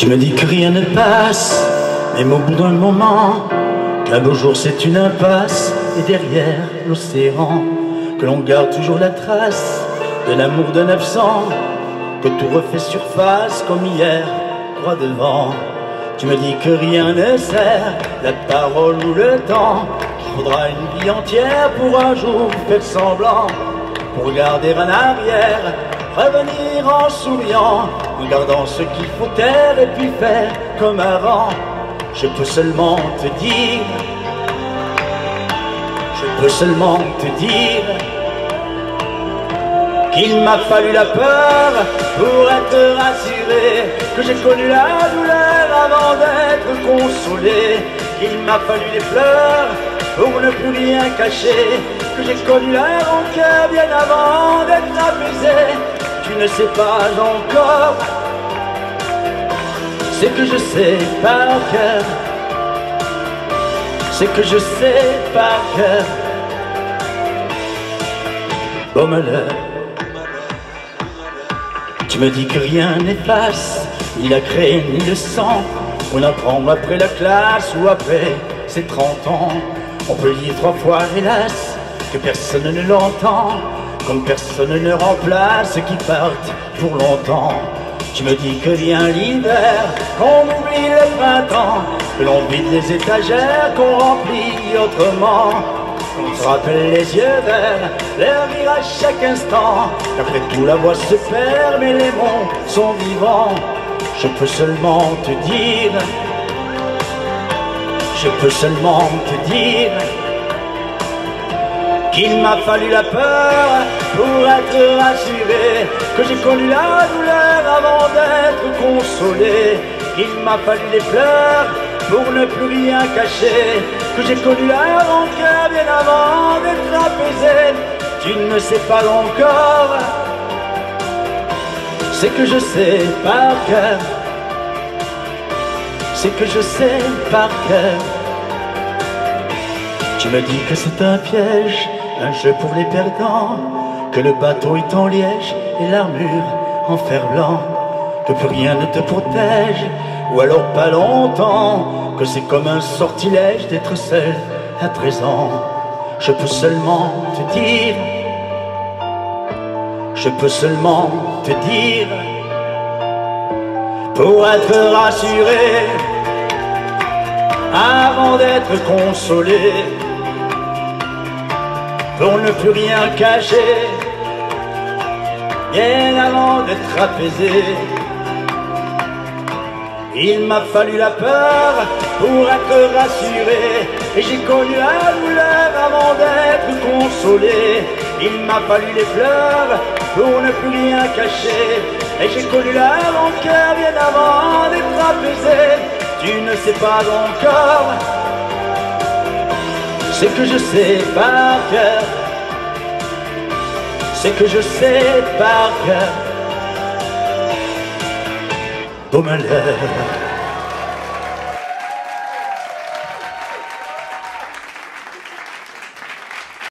Tu me dis que rien ne passe, même au bout d'un moment, qu'un beau jour c'est une impasse, et derrière l'océan, que l'on garde toujours la trace de l'amour d'un absent, que tout refait surface comme hier, droit devant. Tu me dis que rien ne sert, la parole ou le temps, qu'il faudra une vie entière pour un jour faire semblant, pour regarder en arrière, revenir en souriant, en gardant ce qu'il faut taire et puis faire comme avant. Je peux seulement te dire, je peux seulement te dire qu'il m'a fallu la peur pour être rassuré, que j'ai connu la douleur avant d'être consolé, qu'il m'a fallu les pleurs pour ne plus rien cacher, que j'ai connu la rancœur bien avant d'être apaisé. Tu ne sais pas encore ce que je sais par cœur, ce que je sais par cœur. Bon malheur, tu me dis que rien n'efface ni la craie ni le sang. On apprend après la classe ou après ses 30 ans. On peut dire 3 fois hélas que personne ne l'entend, comme personne ne remplace ceux qui partent pour longtemps. Tu me dis que vient l'hiver, qu'on oublie le printemps, que l'on vide les étagères, qu'on remplit autrement, qu'on se rappelle les yeux verts, l'air vire à chaque instant, qu'après tout la voix se perd, mais les mots sont vivants. Je peux seulement te dire, je peux seulement te dire qu'il m'a fallu la peur pour être rassuré, que j'ai connu la douleur avant d'être consolé, qu'il m'a fallu les pleurs pour ne plus rien cacher, que j'ai connu la rancœur bien avant d'être apaisé. Tu ne sais pas encore ce que je sais par cœur, ce que je sais par cœur. Tu me dis que c'est un piège, un jeu pour les perdants, que le bateau est en liège et l'armure en fer blanc, que plus rien ne te protège, ou alors pas longtemps, que c'est comme un sortilège d'être seul à 13 ans. Je peux seulement te dire, je peux seulement te dire, pour être rassuré avant d'être consolé, pour ne plus rien cacher, bien avant d'être apaisé. Il m'a fallu la peur pour être rassuré, et j'ai connu la douleur avant d'être consolé. Il m'a fallu les pleurs pour ne plus rien cacher, et j'ai connu la rancœur bien avant d'être apaisé. Tu ne sais pas encore ce que je sais par cœur, ce que je sais par cœur. Beau malheur.